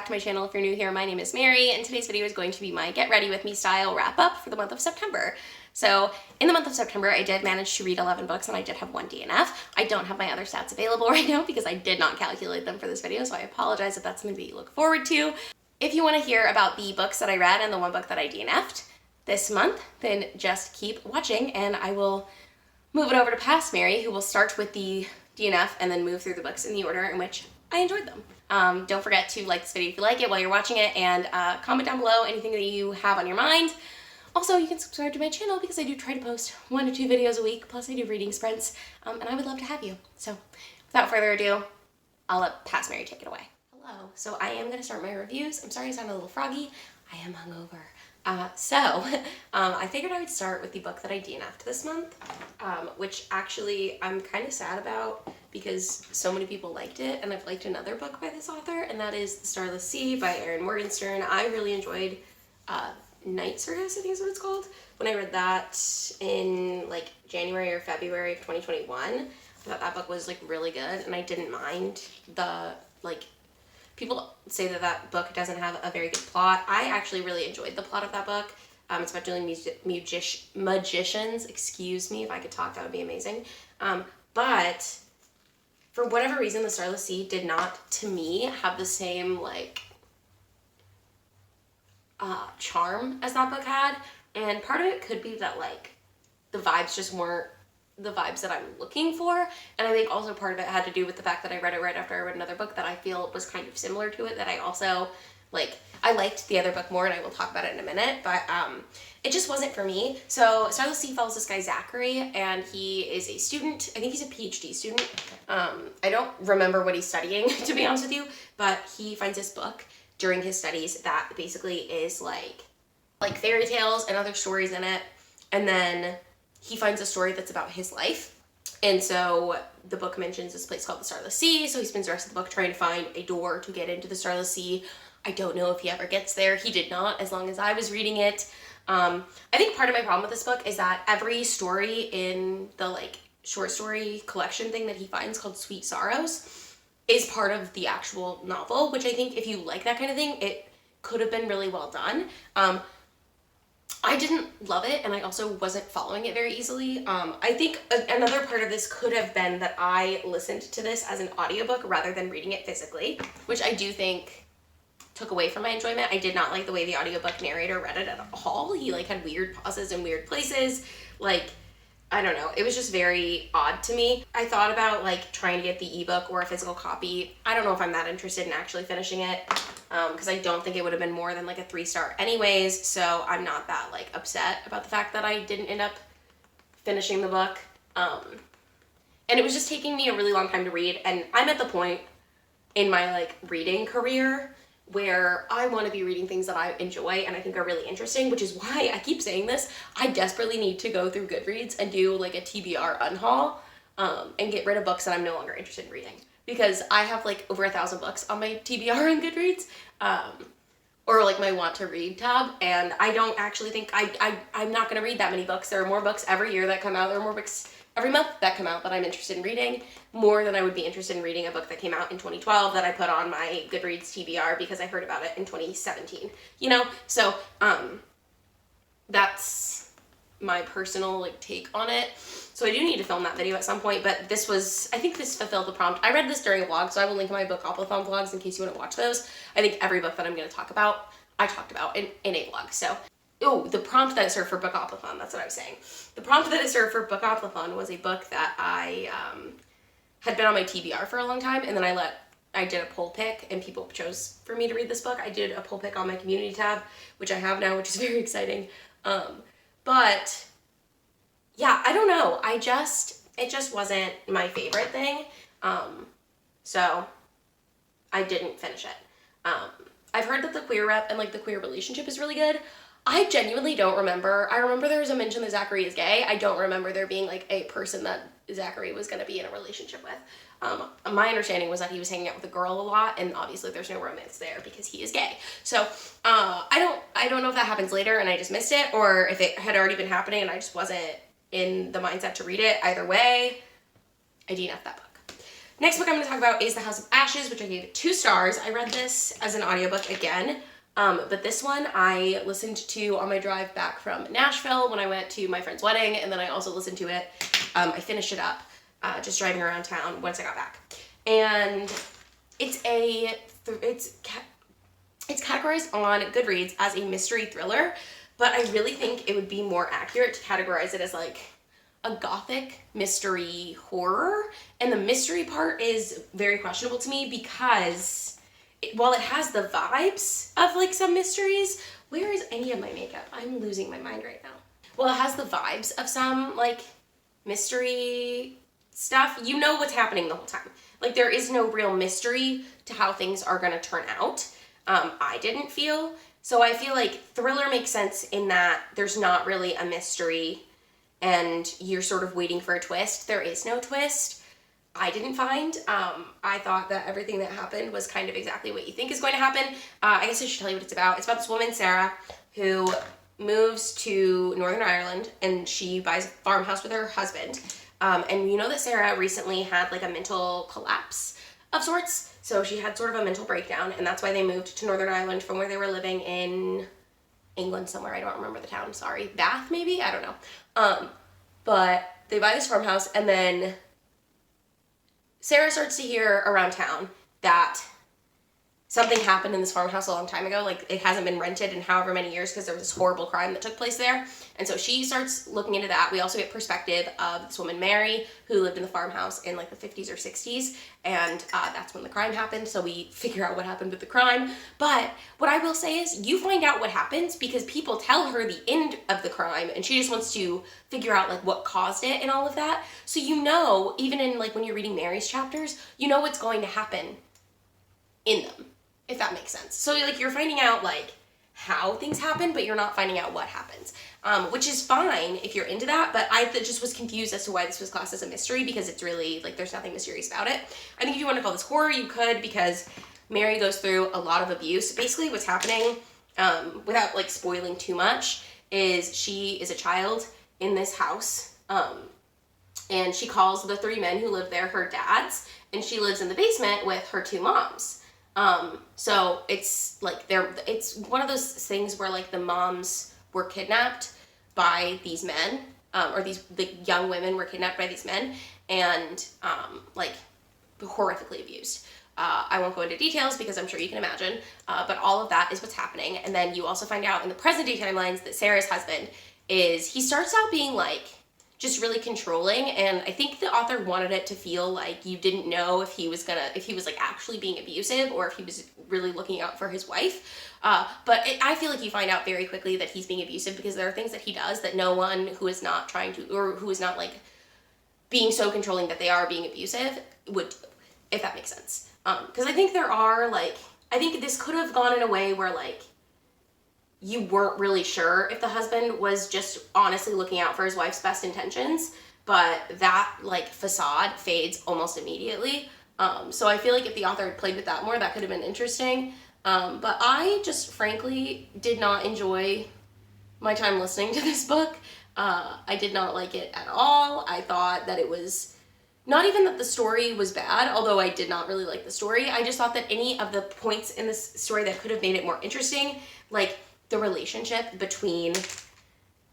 back to my channel. If you're new here, my name is Mary, and today's video is going to be my Get Ready With Me style wrap-up for the month of September. So, in the month of September, I did manage to read 11 books, and I did have one DNF. I don't have my other stats available right now because I did not calculate them for this video, so I apologize if that's something that you look forward to. If you want to hear about the books that I read and the one book that I DNF'd this month, then just keep watching, and I will move it over to Past Mary, who will start with the DNF and then move through the books in the order in which I enjoyed them. Don't forget to like this video if you like it while you're watching it, and comment down below anything that you have on your mind. Also, you can subscribe to my channel because I do try to post 1 to 2 videos a week, plus I do reading sprints, and I would love to have you. So, without further ado, I'll let Past Mary take it away. Hello. So I am going to start my reviews. I'm sorry I sound a little froggy. I am hungover. I figured I would start with the book that I DNF'd this month, which actually I'm kind of sad about because so many people liked it, and I've liked another book by this author, and that is The Starless Sea by Erin Morgenstern. I really enjoyed Night Circus, I think is what it's called, when I read that in like January or February of 2021. I thought that book was like really good, and I didn't mind the people say that that book doesn't have a very good plot. I actually really enjoyed the plot of that book. It's about doing magicians. Excuse me, if I could talk, that would be amazing. But for whatever reason, The Starless Sea did not, to me, have the same charm as that book had. And part of it could be that the vibes just weren't the vibes that I'm looking for, and I think also part of it had to do with the fact that I read it right after I read another book that I feel was kind of similar to it, that I also I liked the other book more, and I will talk about it in a minute, but it just wasn't for me. So Starless Sea follows this guy Zachary, and he is a student. I think he's a PhD student. I don't remember what he's studying, to be honest with you, but he finds this book during his studies that basically is like fairy tales and other stories in it, and then he finds a story that's about his life. And so the book mentions this place called the Starless Sea, so he spends the rest of the book trying to find a door to get into the Starless Sea. I don't know if he ever gets there. He did not, as long as I was reading it. I think part of my problem with this book is that every story in the short story collection thing that he finds called Sweet Sorrows is part of the actual novel, which I think if you like that kind of thing, it could have been really well done. I didn't love it, and I also wasn't following it very easily. I think another part of this could have been that I listened to this as an audiobook rather than reading it physically, which I do think took away from my enjoyment. I did not like the way the audiobook narrator read it at all. He had weird pauses in weird places. I don't know. It was just very odd to me. I thought about trying to get the ebook or a physical copy. I don't know if I'm that interested in actually finishing it, because I don't think it would have been more than a 3-star anyways, so I'm not that upset about the fact that I didn't end up finishing the book. And it was just taking me a really long time to read, and I'm at the point in my reading career where I want to be reading things that I enjoy and I think are really interesting, which is why I keep saying this. I desperately need to go through Goodreads and do a TBR unhaul, and get rid of books that I'm no longer interested in reading. Because I have over 1,000 books on my TBR on Goodreads, or my want to read tab, and I don't actually think I'm not going to read that many books. There are more books every year that come out. There are more books every month that come out that I'm interested in reading, more than I would be interested in reading a book that came out in 2012 that I put on my Goodreads TBR because I heard about it in 2017, So, that's my personal take on it. So I do need to film that video at some point, but I think this fulfilled the prompt. I read this during a vlog, so I will link my Bookathon vlogs in case you want to watch those. I think every book that I'm going to talk about, I talked about in a vlog, so. Oh, the prompt that it served for Bookathon, that's what I was saying. The prompt that it served for Bookathon was a book that I had been on my TBR for a long time, and then I did a poll pick, and people chose for me to read this book. I did a poll pick on my community tab, which I have now, which is very exciting. But yeah, I don't know. It just wasn't my favorite thing. So I didn't finish it. I've heard that the queer rep and the queer relationship is really good. I genuinely don't remember. I remember there was a mention that Zachary is gay. I don't remember there being a person that Zachary was going to be in a relationship with. My understanding was that he was hanging out with a girl a lot, and obviously there's no romance there because he is gay. So I don't know if that happens later and I just missed it, or if it had already been happening and I just wasn't in the mindset to read it. Either way, I DNF'd that book. Next book I'm going to talk about is The House of Ashes, which I gave 2 stars. I read this as an audiobook again, but this one I listened to on my drive back from Nashville when I went to my friend's wedding, and then I also listened to it. I finished it up just driving around town once I got back. And it's categorized on Goodreads as a mystery thriller, but I really think it would be more accurate to categorize it as like a gothic mystery horror. And the mystery part is very questionable to me because while it has the vibes of like some mysteries, where is any of my makeup? I'm losing my mind right now. Well, it has the vibes of some like mystery stuff. You know what's happening the whole time. Like there is no real mystery to how things are going to turn out. I didn't feel. So I feel like thriller makes sense in that there's not really a mystery and you're sort of waiting for a twist. There is no twist. I didn't find. I thought that everything that happened was kind of exactly what you think is going to happen. I guess I should tell you what it's about. It's about this woman, Sarah, who moves to Northern Ireland and she buys a farmhouse with her husband. And you know that Sarah recently had like a mental collapse of sorts. So she had sort of a mental breakdown, and that's why they moved to Northern Ireland from where they were living in England somewhere. I don't remember the town, sorry. Bath, maybe? I don't know. But they buy this farmhouse, and then Sarah starts to hear around town that something happened in this farmhouse a long time ago. Like, it hasn't been rented in however many years because there was this horrible crime that took place there. And so she starts looking into that. We also get perspective of this woman, Mary, who lived in the farmhouse in like the 50s or 60s. And that's when the crime happened. So we figure out what happened with the crime. But what I will say is you find out what happens because people tell her the end of the crime and she just wants to figure out like what caused it and all of that. So you know, even in like when you're reading Mary's chapters, you know what's going to happen in them, if that makes sense. So like you're finding out like how things happen, but you're not finding out what happens, which is fine if you're into that. But I just was confused as to why this was classed as a mystery because it's really like there's nothing mysterious about it. I think if you want to call this horror, you could, because Mary goes through a lot of abuse. Basically what's happening, without like spoiling too much, is she is a child in this house, and she calls the 3 men who live there her dads, and she lives in the basement with her 2 moms. So it's like it's one of those things where like the moms were kidnapped by these men, or the young women were kidnapped by these men and, like horrifically abused. I won't go into details because I'm sure you can imagine, but all of that is what's happening. And then you also find out in the present day timelines that Sarah's husband he starts out being like just really controlling, and I think the author wanted it to feel like you didn't know if he was like actually being abusive or if he was really looking out for his wife. But I feel like you find out very quickly that he's being abusive because there are things that he does that no one who is not trying to, or who is not like being so controlling that they are being abusive would do, if that makes sense. Because I think I think this could have gone in a way where like you weren't really sure if the husband was just honestly looking out for his wife's best intentions, but that like facade fades almost immediately. So I feel like if the author had played with that more, that could have been interesting. But I just frankly did not enjoy my time listening to this book. I did not like it at all. I thought that it was not even that the story was bad, although I did not really like the story. I just thought that any of the points in this story that could have made it more interesting, like the relationship between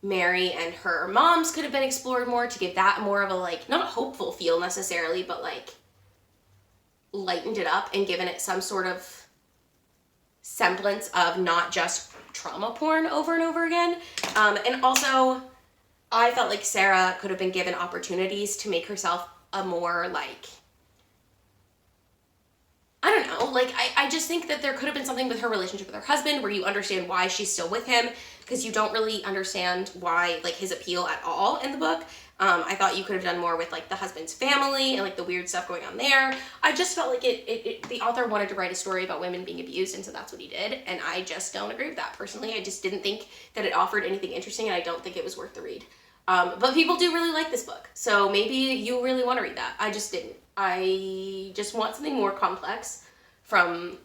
Mary and her moms, could have been explored more to give that more of a like, not hopeful feel necessarily, but like lightened it up and given it some sort of semblance of not just trauma porn over and over again. And also I felt like Sarah could have been given opportunities to make herself a more like, I don't know, like, I just think that there could have been something with her relationship with her husband where you understand why she's still with him, because you don't really understand why, like, his appeal at all in the book. I thought you could have done more with, like, the husband's family and, like, the weird stuff going on there. I just felt like the author wanted to write a story about women being abused, and so that's what he did, and I just don't agree with that, personally. I just didn't think that it offered anything interesting, and I don't think it was worth the read. But people do really like this book, so maybe you really want to read that. I just didn't. I just want something more complex from,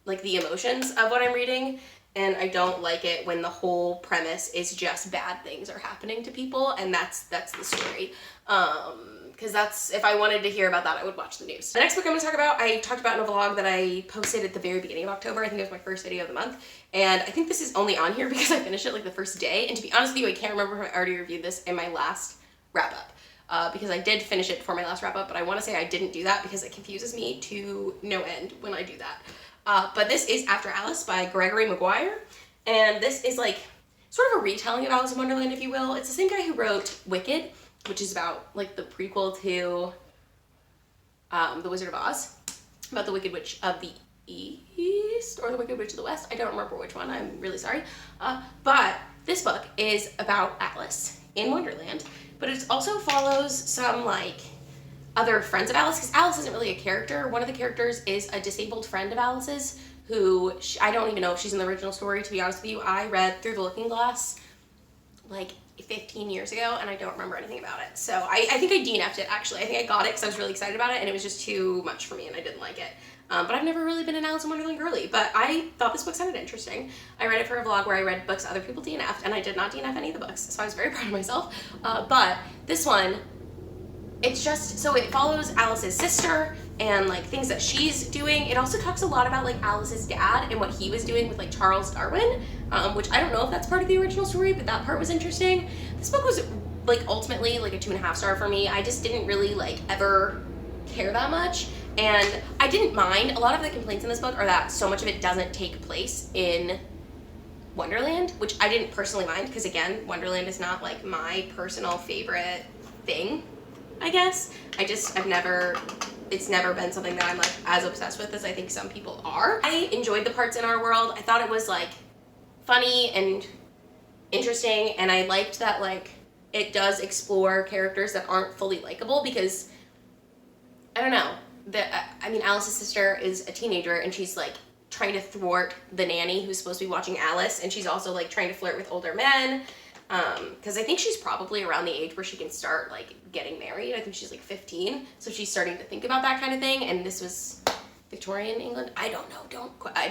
like, the emotions of what I'm reading, and I don't like it when the whole premise is just bad things are happening to people, and that's the story. Because because that's, if I wanted to hear about that, I would watch the news. The next book I'm going to talk about, I talked about in a vlog that I posted at the very beginning of October. I think it was my first video of the month. And I think this is only on here because I finished it like the first day. And to be honest with you, I can't remember if I already reviewed this in my last wrap up. Because I did finish it for my last wrap up, but I want to say I didn't do that because it confuses me to no end when I do that. But this is After Alice by Gregory McGuire. And this is like sort of a retelling of Alice in Wonderland, if you will. It's the same guy who wrote Wicked, which is about like the prequel to The Wizard of Oz, about the Wicked Witch of the East or the Wicked Witch of the West. I don't remember which one, I'm really sorry. But this book is about Alice in Wonderland, but it also follows some like other friends of Alice, because Alice isn't really a character. One of the characters is a disabled friend of Alice's who, I don't even know if she's in the original story, to be honest with you. I read Through the Looking Glass like 15 years ago and I don't remember anything about it. So I think I DNF'd it actually. I think I got it because I was really excited about it and it was just too much for me and I didn't like it. But I've never really been an Alice in Wonderland girly, but I thought this book sounded interesting. I read it for a vlog where I read books other people DNF'd and I did not DNF any of the books, so I was very proud of myself. But this one, it's just, so it follows Alice's sister and like things that she's doing. It also talks a lot about like Alice's dad and what he was doing with like Charles Darwin, which I don't know if that's part of the original story, but that part was interesting. This book was like ultimately like a 2.5 star for me. I just didn't really like ever care that much. And I didn't mind. A lot of the complaints in this book are that so much of it doesn't take place in Wonderland, which I didn't personally mind because again, Wonderland is not like my personal favorite thing, I guess. It's never been something that I'm like as obsessed with as I think some people are. I enjoyed the parts in our world. I thought it was like funny and interesting, and I liked that like it does explore characters that aren't fully likable because I don't know. I mean, Alice's sister is a teenager and she's like trying to thwart the nanny who's supposed to be watching Alice, and she's also like trying to flirt with older men. Because I think she's probably around the age where she can start like getting married. I think she's like 15, so she's starting to think about that kind of thing. And this was Victorian England. I don't know.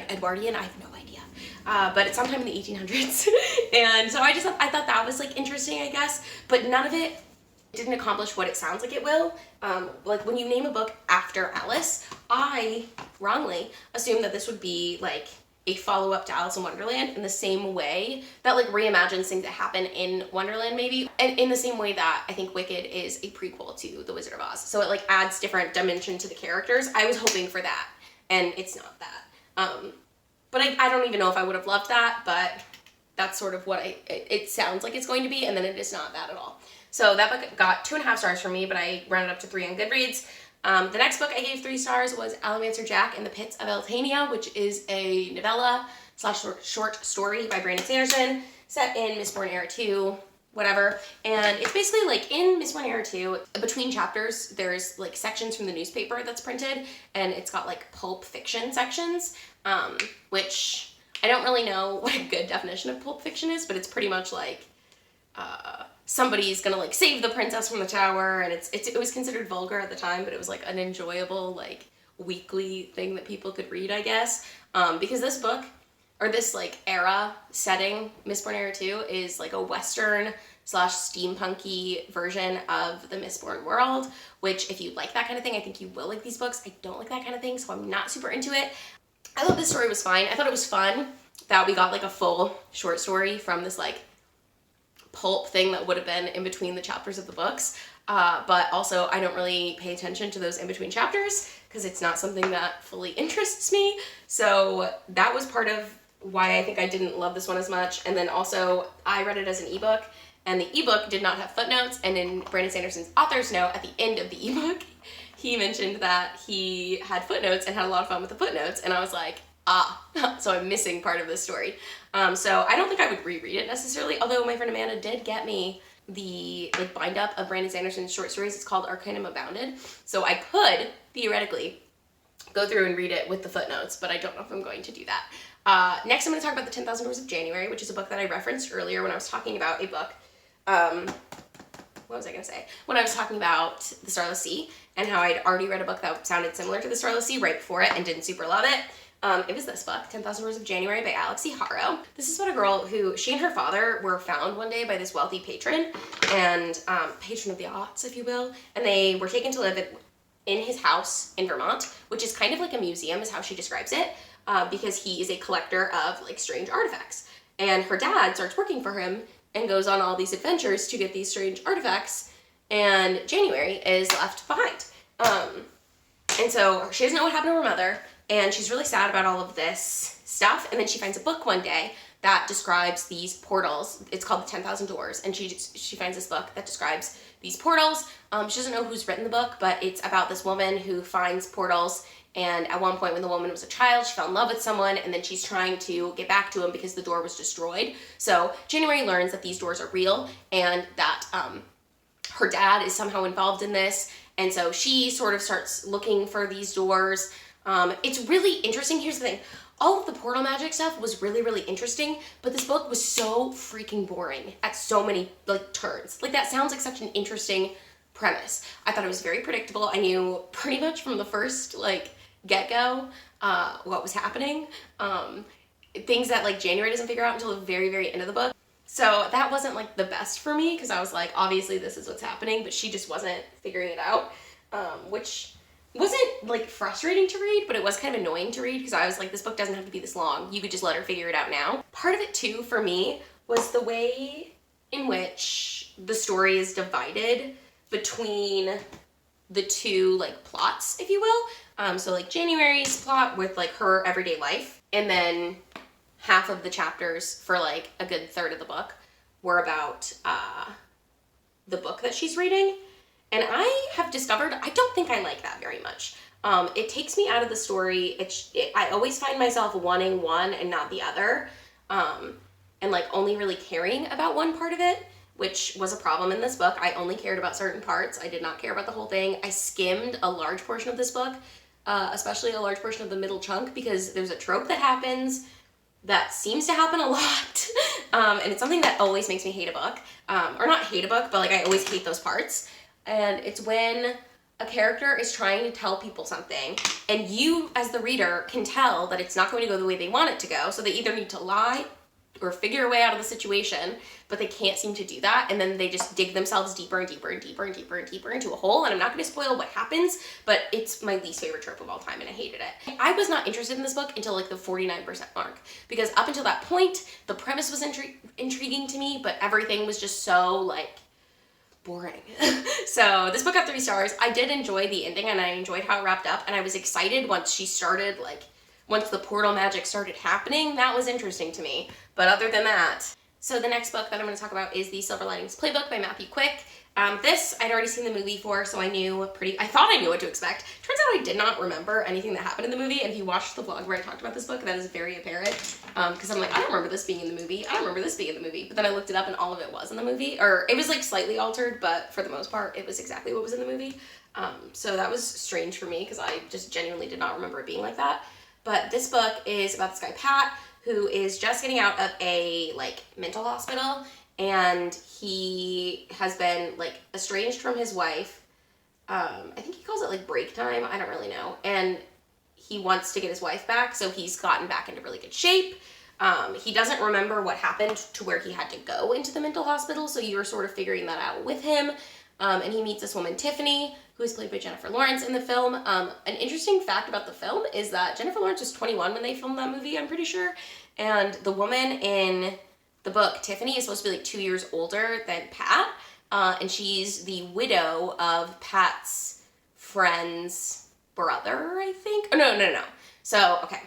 Edwardian. I have no idea. But it's sometime in the 1800s, and so I thought that was like interesting, I guess. But none of it didn't accomplish what it sounds like it will. Like when you name a book after Alice, I wrongly assumed that this would be like a follow-up to Alice in Wonderland in the same way that like reimagines things that happen in Wonderland maybe, and in the same way that I think Wicked is a prequel to The Wizard of Oz, so it like adds different dimension to the characters. I was hoping for that and it's not that, but I don't even know if I would have loved that, but that's sort of what it sounds like it's going to be, and then it is not that at all. So that book got 2.5 stars from me, but I rounded up to 3 on Goodreads. The next book I gave 3 stars was Allomancer Jack in the Pits of Eltania, which is a novella / short story by Brandon Sanderson, set in Mistborn Era 2, whatever. And it's basically like in Mistborn Era 2, between chapters, there's like sections from the newspaper that's printed, and it's got like pulp fiction sections, which I don't really know what a good definition of pulp fiction is, but it's pretty much like, somebody's gonna like save the princess from the tower, and it was considered vulgar at the time, but it was like an enjoyable like weekly thing that people could read, I guess, because this book, or this like era setting, Mistborn Era 2, is like a western / steampunky version of the Mistborn world, which if you like that kind of thing, I think you will like these books. I don't like that kind of thing, so I'm not super into it. I thought this story was fine. I thought it was fun that we got like a full short story from this like pulp thing that would have been in between the chapters of the books, but also I don't really pay attention to those in between chapters because it's not something that fully interests me, so that was part of why I think I didn't love this one as much. And then also I read it as an ebook, and the ebook did not have footnotes, and in Brandon Sanderson's author's note at the end of the ebook he mentioned that he had footnotes and had a lot of fun with the footnotes, and I was like, so I'm missing part of this story. So I don't think I would reread it necessarily, although my friend Amanda did get me the like bind up of Brandon Sanderson's short stories. It's called Arcanum Abounded, so I could theoretically go through and read it with the footnotes, but I don't know if I'm going to do that. Next I'm going to talk about The 10,000 Doors of January, which is a book that I referenced earlier when I was talking about a book. What was I going to say? When I was talking about The Starless Sea and how I'd already read a book that sounded similar to The Starless Sea right before it and didn't super love it. It was this book, 10,000 Words of January by Alix Harrow. This is about a girl who, she and her father were found one day by this wealthy patron, and patron of the arts, if you will, and they were taken to live in his house in Vermont, which is kind of like a museum is how she describes it, because he is a collector of like strange artifacts. And her dad starts working for him and goes on all these adventures to get these strange artifacts, and January is left behind. And so she doesn't know what happened to her mother, and she's really sad about all of this stuff, and then she finds a book one day that describes these portals. It's called The 10,000 Doors, and she finds this book that describes these portals. She doesn't know who's written the book, but it's about this woman who finds portals, and at one point when the woman was a child, she fell in love with someone, and then she's trying to get back to him because the door was destroyed. So January learns that these doors are real, and that her dad is somehow involved in this, and so she sort of starts looking for these doors. It's really interesting. Here's the thing. All of the portal magic stuff was really, really interesting, but this book was so freaking boring at so many like turns. Like that sounds like such an interesting premise. I thought it was very predictable. I knew pretty much from the first like get-go what was happening. Things that like January doesn't figure out until the very, very end of the book. So that wasn't like the best for me because I was like, obviously this is what's happening, but she just wasn't figuring it out, which wasn't like frustrating to read, but it was kind of annoying to read because I was like, this book doesn't have to be this long. You could just let her figure it out now. Part of it too, for me, was the way in which the story is divided between the two like plots, if you will. So like January's plot with like her everyday life, and then half of the chapters for like a good third of the book were about the book that she's reading. And I have discovered, I don't think I like that very much. It takes me out of the story. I always find myself wanting one and not the other. And like only really caring about one part of it, which was a problem in this book. I only cared about certain parts. I did not care about the whole thing. I skimmed a large portion of this book, especially a large portion of the middle chunk, because there's a trope that happens that seems to happen a lot. And it's something that always makes me hate a book. Or not hate a book, but like I always hate those parts. And it's when a character is trying to tell people something and you as the reader can tell that it's not going to go the way they want it to go. So they either need to lie or figure a way out of the situation, but they can't seem to do that. And then they just dig themselves deeper and deeper and deeper and deeper and deeper into a hole. And I'm not going to spoil what happens, but it's my least favorite trope of all time and I hated it. I was not interested in this book until like the 49% mark, because up until that point, the premise was intriguing to me, but everything was just so like boring. So this book got 3 stars. I did enjoy the ending and I enjoyed how it wrapped up, and I was excited once she started, like once the portal magic started happening. That was interesting to me. But other than that, so the next book that I'm going to talk about is the Silver Linings Playbook by Matthew Quick. This I'd already seen the movie for, so I thought I knew what to expect. Turns out I did not remember anything that happened in the movie, and if you watched the vlog where I talked about this book, that is very apparent, because I'm like, I don't remember this being in the movie, I don't remember this being in the movie, but then I looked it up and all of it was in the movie, or it was like slightly altered, but for the most part, it was exactly what was in the movie. So that was strange for me, because I just genuinely did not remember it being like that. But this book is about this guy, Pat, who is just getting out of a like mental hospital, and he has been like estranged from his wife. I think he calls it like break time. I don't really know. And he wants to get his wife back, so he's gotten back into really good shape. He doesn't remember what happened to where he had to go into the mental hospital, so you're sort of figuring that out with him. And he meets this woman, Tiffany, who is played by Jennifer Lawrence in the film. An interesting fact about the film is that Jennifer Lawrence was 21 when they filmed that movie, I'm pretty sure. And the woman in the book, Tiffany, is supposed to be like 2 years older than Pat. And she's the widow of Pat's friend's brother, I think. Oh, no. So, okay.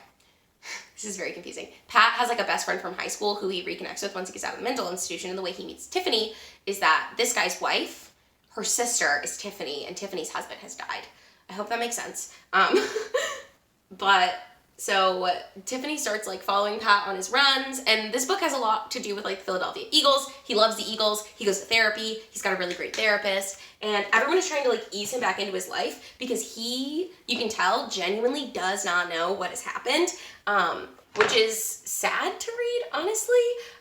This is very confusing. Pat has like a best friend from high school who he reconnects with once he gets out of the mental institution. And the way he meets Tiffany is that this guy's wife, her sister, is Tiffany, and Tiffany's husband has died. I hope that makes sense. But so Tiffany starts like following Pat on his runs, and this book has a lot to do with like Philadelphia Eagles. He loves the Eagles. He goes to therapy. He's got a really great therapist, and everyone is trying to like ease him back into his life because he, you can tell, genuinely does not know what has happened, which is sad to read, honestly.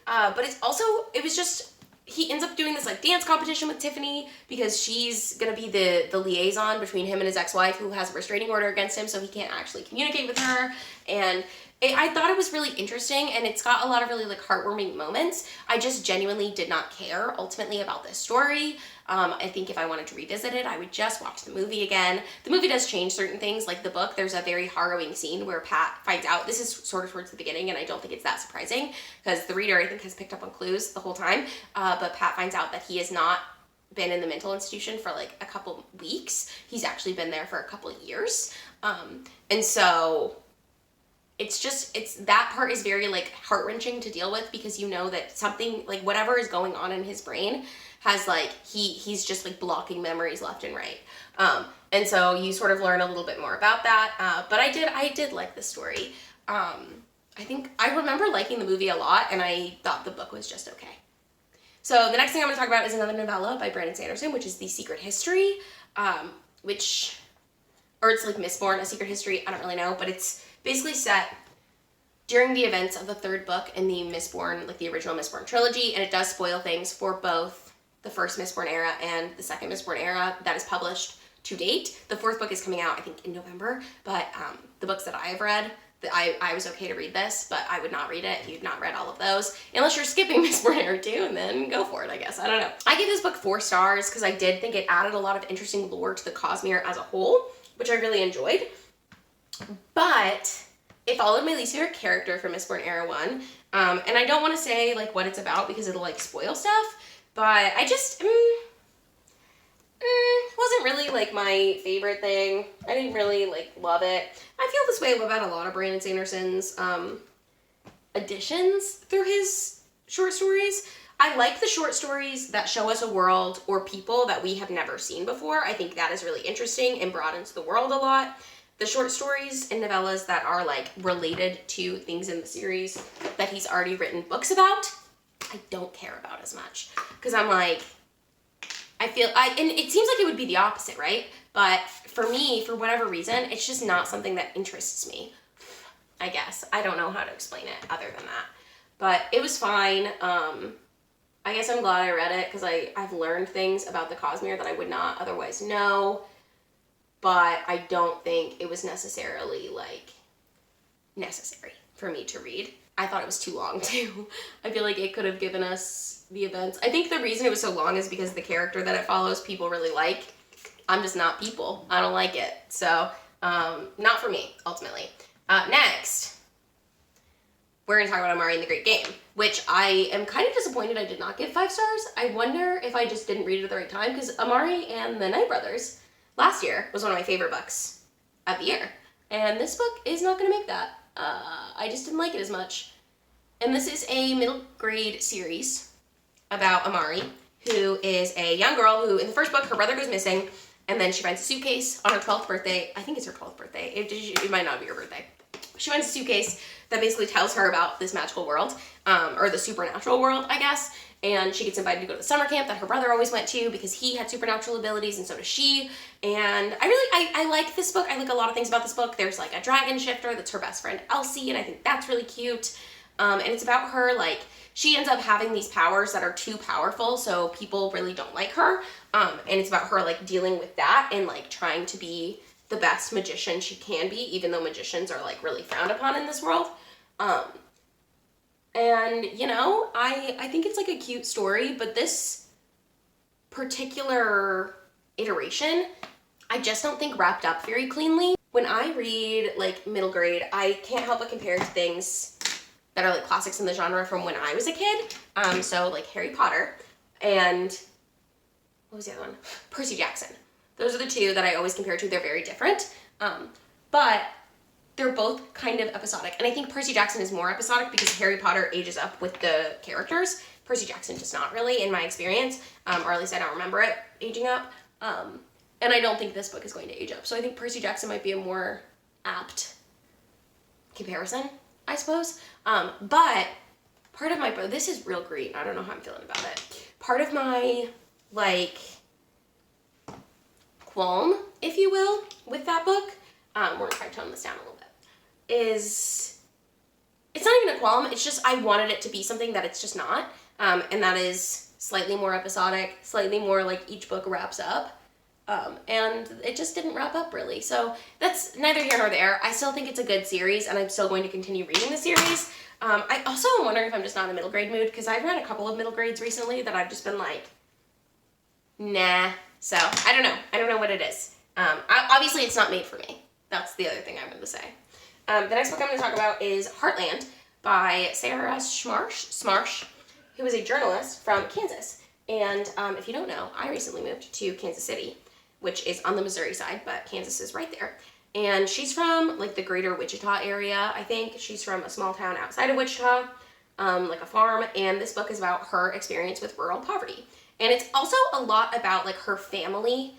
But it's also, it was just he ends up doing this like dance competition with Tiffany because she's gonna be the liaison between him and his ex-wife who has a restraining order against him, so he can't actually communicate with her. And I thought it was really interesting, and it's got a lot of really like heartwarming moments. I just genuinely did not care ultimately about this story. I think if I wanted to revisit it, I would just watch the movie again. The movie does change certain things, like the book. There's a very harrowing scene where Pat finds out, this is sort of towards the beginning, and I don't think it's that surprising because the reader, I think, has picked up on clues the whole time. But Pat finds out that he has not been in the mental institution for like a couple weeks. He's actually been there for a couple of years. And so that part is very like heart-wrenching to deal with because you know that something, like whatever is going on in his brain has like, he's just like blocking memories left and right. And so you sort of learn a little bit more about that. But I did like the story. I think I remember liking the movie a lot, and I thought the book was just okay. So the next thing I'm going to talk about is another novella by Brandon Sanderson, which is The Secret History, or it's like Mistborn, A Secret History, I don't really know, but it's basically set during the events of the third book in the Mistborn, like the original Mistborn trilogy, and it does spoil things for both the first Mistborn era and the second Mistborn era that is published to date. The fourth book is coming out, I think, in November, but the books that I have read, I was okay to read this, but I would not read it if you've not read all of those, unless you're skipping Mistborn era 2, and then go for it, I guess. I don't know. I gave this book 4 stars because I did think it added a lot of interesting lore to the Cosmere as a whole, which I really enjoyed, but it followed my least favorite character from Mistborn era 1, and I don't want to say like what it's about because it'll like spoil stuff, but I just wasn't really like my favorite thing. I didn't really like love it. I feel this way about a lot of Brandon Sanderson's additions through his short stories. I like the short stories that show us a world or people that we have never seen before. I think that is really interesting and broadens the world a lot. The short stories and novellas that are like related to things in the series that he's already written books about, I don't care about as much. Because I'm like, and it seems like it would be the opposite, right? But for me, for whatever reason, it's just not something that interests me, I guess. I don't know how to explain it other than that. But it was fine. I guess I'm glad I read it because I've learned things about the Cosmere that I would not otherwise know. But I don't think it was necessarily like necessary for me to read. I thought it was too long too. I feel like it could have given us the events. I think the reason it was so long is because the character that it follows people really like. I'm just not people. I don't like it. So, not for me, ultimately. Next, we're going to talk about Amari and the Great Game, which I am kind of disappointed I did not give 5 stars. I wonder if I just didn't read it at the right time, because Amari and the Night Brothers last year was one of my favorite books of the year. And this book is not going to make that. I just didn't like it as much. And this is a middle grade series about Amari, who is a young girl who, in the first book, her brother goes missing, and then she finds a suitcase on her 12th birthday. I think it's her 12th birthday. It might not be her birthday. She finds a suitcase that basically tells her about this magical world, or the supernatural world, I guess. And she gets invited to go to the summer camp that her brother always went to because he had supernatural abilities, and so does she. And I like this book. I like a lot of things about this book. There's like a dragon shifter that's her best friend Elsie, and I think that's really cute. And it's about her, like, she ends up having these powers that are too powerful, so people really don't like her. And it's about her, like, dealing with that and, like, trying to be the best magician she can be, even though magicians are, like, really frowned upon in this world. And, you know, I think it's, like, a cute story, but this particular iteration, I just don't think wrapped up very cleanly. When I read, like, middle grade, I can't help but compare to things that are like classics in the genre from when I was a kid. So like Harry Potter and what was the other one? Percy Jackson. Those are the two that I always compare to. They're very different, but they're both kind of episodic. And I think Percy Jackson is more episodic because Harry Potter ages up with the characters. Percy Jackson does not really, in my experience, or at least I don't remember it aging up. And I don't think this book is going to age up. So I think Percy Jackson might be a more apt comparison, I suppose. But part of my, this is real green. I don't know how I'm feeling about it. Part of my, like, qualm, if you will, with that book, we're gonna try to tone this down a little bit, is, it's not even a qualm, it's just I wanted it to be something that it's just not, and that is slightly more episodic, slightly more like each book wraps up. And it just didn't wrap up really. So that's neither here nor there. I still think it's a good series, and I'm still going to continue reading the series. I also am wondering if I'm just not in a middle grade mood, because I've read a couple of middle grades recently that I've just been like, nah. So I don't know. I don't know what it is. Obviously it's not made for me. That's the other thing I'm going to say. The next book I'm going to talk about is Heartland by Sarah Smarsh, who is a journalist from Kansas. And if you don't know, I recently moved to Kansas City, which is on the Missouri side, but Kansas is right there. And she's from like the greater Wichita area, I think. She's from a small town outside of Wichita, like a farm. And this book is about her experience with rural poverty. And it's also a lot about like her family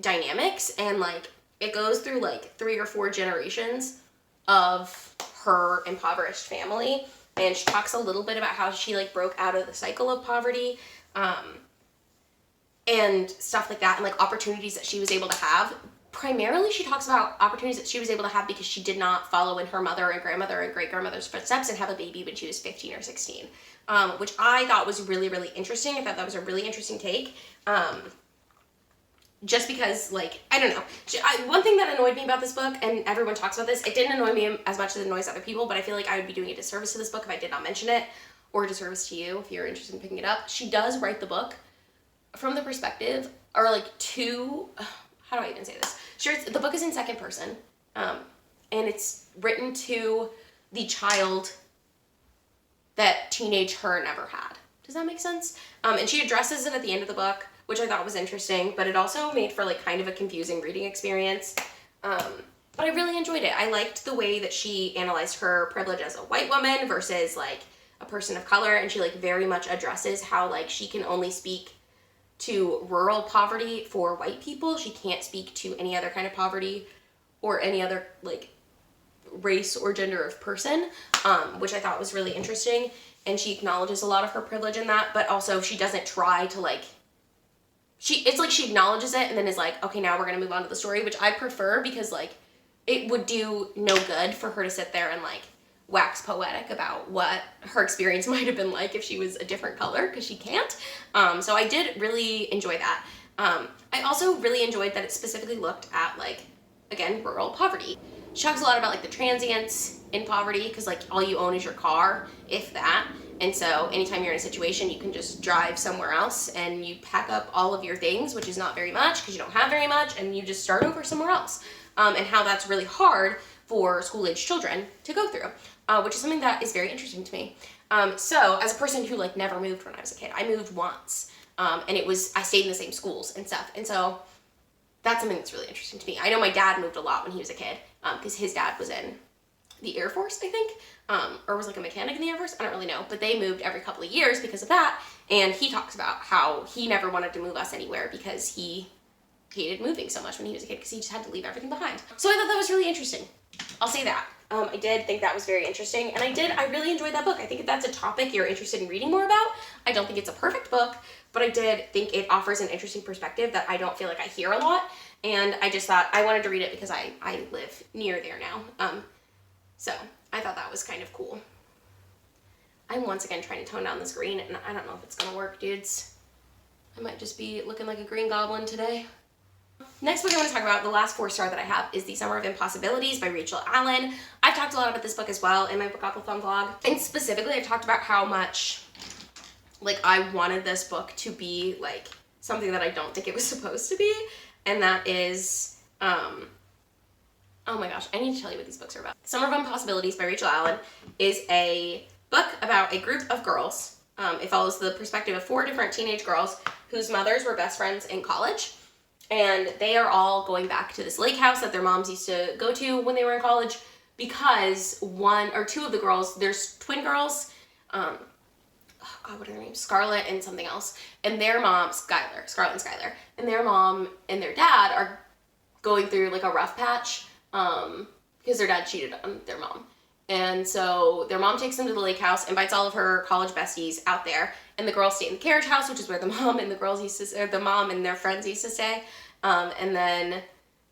dynamics, and like it goes through like 3 or 4 generations of her impoverished family. And she talks a little bit about how she like broke out of the cycle of poverty, and stuff like that, and like opportunities that she was able to have. Primarily, she talks about opportunities that she was able to have because she did not follow in her mother and grandmother and great-grandmother's footsteps and have a baby when she was 15 or 16, which I thought was really, really interesting. I thought that was a really interesting take, just because, like, I don't know. One thing that annoyed me about this book, and everyone talks about this, it didn't annoy me as much as it annoys other people, but I feel like I would be doing a disservice to this book if I did not mention it, or a disservice to you if you're interested in picking it up. She does write the book from the perspective, or like how do I even say this? Sure, the book is in second person, and it's written to the child that teenage her never had. Does that make sense? And she addresses it at the end of the book, which I thought was interesting, but it also made for like kind of a confusing reading experience. But I really enjoyed it. I liked the way that she analyzed her privilege as a white woman versus like a person of color, and she like very much addresses how like she can only speak to rural poverty for white people. She can't speak to any other kind of poverty or any other like race or gender of person, which I thought was really interesting. And she acknowledges a lot of her privilege in that, but also she doesn't try to like, it's like she acknowledges it and then is like, okay, now we're gonna move on to the story, which I prefer, because like it would do no good for her to sit there and like wax poetic about what her experience might have been like if she was a different color, because she can't. So I did really enjoy that. I also really enjoyed that it specifically looked at like, again, rural poverty. She talks a lot about like the transients in poverty, because like all you own is your car, if that. And so anytime you're in a situation, you can just drive somewhere else and you pack up all of your things, which is not very much because you don't have very much, and you just start over somewhere else. And how that's really hard for school-age children to go through, which is something that is very interesting to me. So as a person who like never moved when I was a kid, I moved once, and I stayed in the same schools and stuff. And so that's something that's really interesting to me. I know my dad moved a lot when he was a kid, because his dad was in the Air Force, I think, or was like a mechanic in the Air Force. I don't really know, but they moved every couple of years because of that. And he talks about how he never wanted to move us anywhere because he hated moving so much when he was a kid, because he just had to leave everything behind. So I thought that was really interesting. I'll say that. I did think that was very interesting, and I really enjoyed that book. I think if that's a topic you're interested in reading more about, I don't think it's a perfect book, but I did think it offers an interesting perspective that I don't feel like I hear a lot, and I just thought I wanted to read it because I live near there now. So I thought that was kind of cool. I'm once again trying to tone down this green, and I don't know if it's gonna work, dudes. I might just be looking like a green goblin today. Next book I want to talk about, the last 4-star that I have, is The Summer of Impossibilities by Rachel Allen. I've talked a lot about this book as well in my Bookathon vlog, and specifically I've talked about how much like I wanted this book to be like something that I don't think it was supposed to be, and that is, oh my gosh, I need to tell you what these books are about. Summer of Impossibilities by Rachel Allen is a book about a group of girls. It follows the perspective of 4 different teenage girls whose mothers were best friends in college. And they are all going back to this lake house that their moms used to go to when they were in college, because 1 or 2 of the girls, there's twin girls, oh God, what are their names? Scarlett and something else. And their mom, Scarlett and Skylar, and their mom and their dad are going through like a rough patch, because their dad cheated on their mom. And so their mom takes them to the lake house, invites all of her college besties out there, and the girls stay in the carriage house, which is where the mom and the girls used to, or the mom and their friends used to stay. And then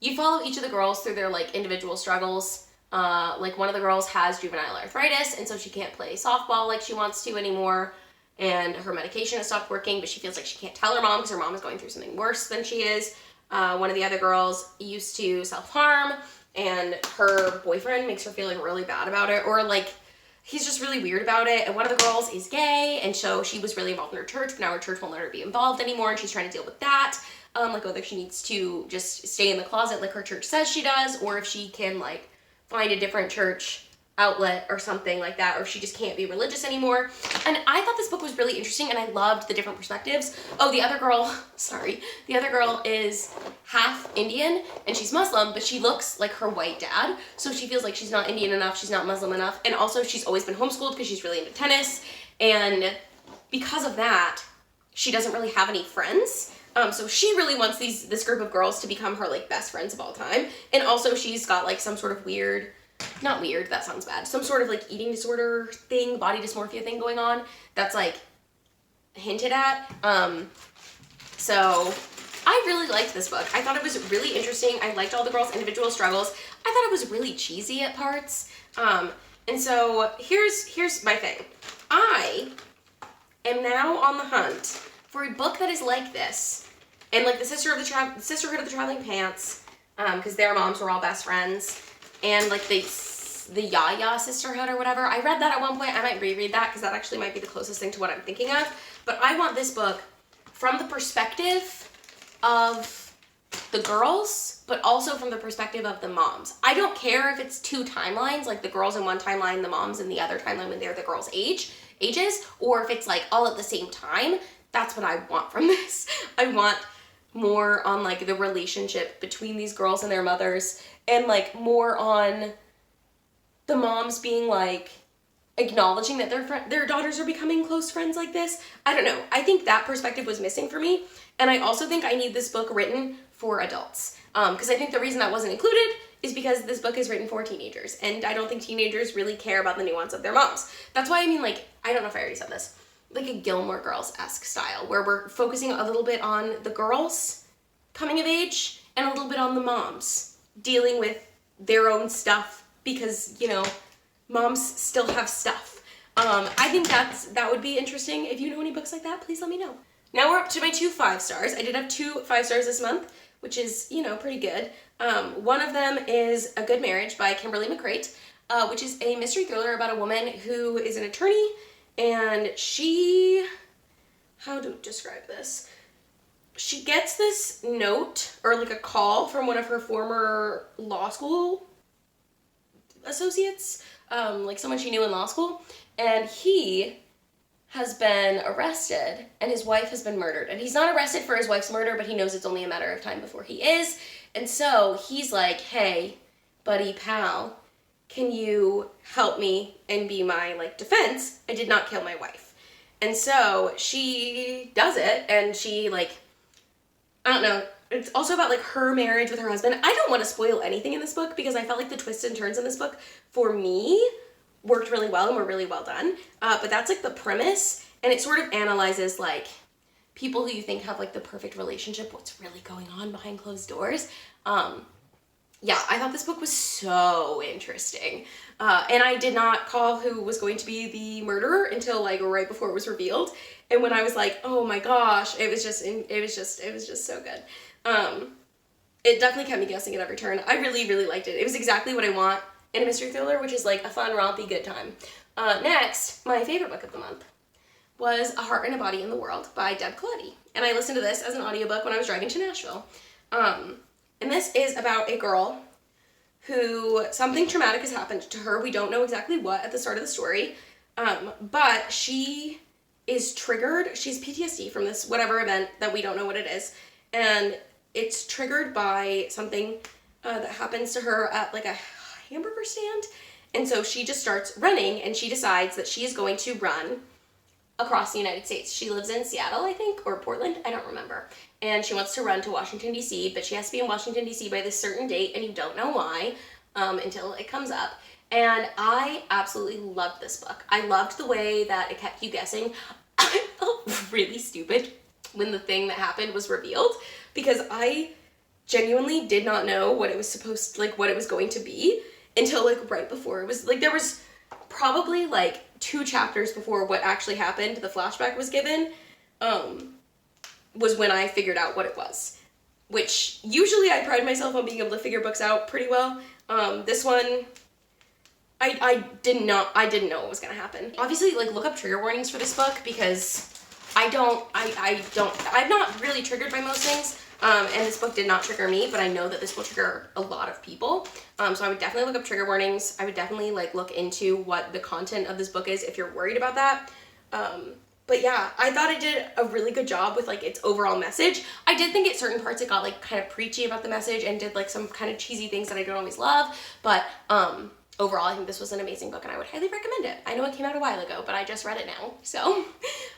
you follow each of the girls through their like individual struggles. Like one of the girls has juvenile arthritis, and so she can't play softball like she wants to anymore. and her medication has stopped working, but she feels like she can't tell her mom because her mom is going through something worse than she is. One of the other girls used to self-harm, and her boyfriend makes her feel like really bad about it, or like he's just really weird about it. And one of the girls is gay, and so she was really involved in her church, but now her church won't let her be involved anymore, and she's trying to deal with that. Like whether she needs to just stay in the closet like her church says she does, or if she can like find a different church outlet or something like that, or if she just can't be religious anymore. And I thought this book was really interesting, and I loved the different perspectives. Oh, the other girl is half Indian, and she's Muslim, but she looks like her white dad, so she feels like she's not Indian enough, she's not Muslim enough, and also she's always been homeschooled because she's really into tennis, and because of that, she doesn't really have any friends. So she really wants this group of girls to become her like best friends of all time, and also she's got like some sort of weird, not weird, that sounds bad, some sort of like eating disorder thing, body dysmorphia thing going on that's like hinted at. So I really liked this book. I thought it was really interesting. I liked all the girls' individual struggles. I thought it was really cheesy at parts. And so here's my thing. I am now on the hunt for a book that is like this, and like the Sisterhood of the Traveling Pants, because their moms were all best friends, and like the Yaya Sisterhood or whatever. I read that at one point. I might reread that because that actually might be the closest thing to what I'm thinking of. But I want this book from the perspective of the girls, but also from the perspective of the moms. I don't care if it's two timelines, like the girls in one timeline, the moms in the other timeline when they're the girls' ages, or if it's like all at the same time. That's what I want from this. I want more on like the relationship between these girls and their mothers, and like more on the moms being like acknowledging that their daughters are becoming close friends like this. I don't know. I think that perspective was missing for me, and I also think I need this book written for adults, because I think the reason that wasn't included is because this book is written for teenagers, and I don't think teenagers really care about the nuance of their moms. That's why I mean, like, I don't know if I already said this, like a Gilmore Girls-esque style, where we're focusing a little bit on the girls coming of age and a little bit on the moms dealing with their own stuff, because, you know, moms still have stuff. I think that would be interesting. If you know any books like that, please let me know. Now we're up to my 2 5-stars. I did have 2 5-stars this month, which is, you know, pretty good. One of them is A Good Marriage by Kimberly McCreight, which is a mystery thriller about a woman who is an attorney, and she, how to describe this? She gets this note, or like a call from one of her former law school associates, like someone she knew in law school, and he has been arrested, and his wife has been murdered. And he's not arrested for his wife's murder, but he knows it's only a matter of time before he is. And so he's like, hey, buddy, pal, can you help me and be my, like, defense? I did not kill my wife. And so she does it, and she, like, I don't know, it's also about, like, her marriage with her husband. I don't want to spoil anything in this book, because I felt like the twists and turns in this book, for me, worked really well and were really well done. But that's, like, the premise, and it sort of analyzes, like, people who you think have, like, the perfect relationship, what's really going on behind closed doors. Yeah, I thought this book was so interesting. And I did not call who was going to be the murderer until like right before it was revealed. And when I was like, oh my gosh, it was just so good. It definitely kept me guessing at every turn. I really, really liked it. It was exactly what I want in a mystery thriller, which is like a fun, rompy, good time. Next, my favorite book of the month was A Heart and a Body in the World by Deb Caletti. And I listened to this as an audiobook when I was driving to Nashville. And this is about a girl who, something traumatic has happened to her. We don't know exactly what at the start of the story, but she is triggered. She's PTSD from this whatever event that we don't know what it is. And it's triggered by something that happens to her at like a hamburger stand. And so she just starts running, and she decides that she is going to run across the United States. She lives in Seattle, I think, or Portland, I don't remember. And she wants to run to Washington, D.C., but she has to be in Washington, D.C. by this certain date, and you don't know why until it comes up. And I absolutely loved this book. I loved the way that it kept you guessing. I felt really stupid when the thing that happened was revealed, because I genuinely did not know what it was what it was going to be until like right before. It was like there was probably like 2 chapters before what actually happened, the flashback was given, was when I figured out what it was. Which, usually I pride myself on being able to figure books out pretty well. This one, I didn't know what was gonna happen. Obviously, like, look up trigger warnings for this book, because I'm not really triggered by most things, and this book did not trigger me, but I know that this will trigger a lot of people. So I would definitely look up trigger warnings. I would definitely, like, look into what the content of this book is if you're worried about that. But yeah, I thought it did a really good job with, like, its overall message. I did think at certain parts it got, like, kind of preachy about the message and did, like, some kind of cheesy things that I don't always love, but overall I think this was an amazing book and I would highly recommend it. I know it came out a while ago, but I just read it now, so.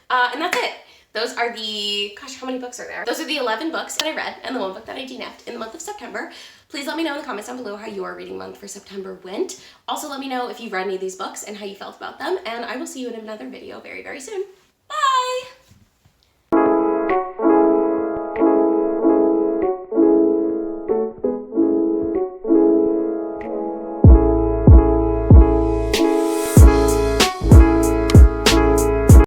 And that's it. Those are the, gosh, how many books are there? Those are the 11 books that I read and the 1 book that I DNF'd in the month of September. Please let me know in the comments down below how your reading month for September went. Also let me know if you've read any of these books and how you felt about them, and I will see you in another video very, very soon.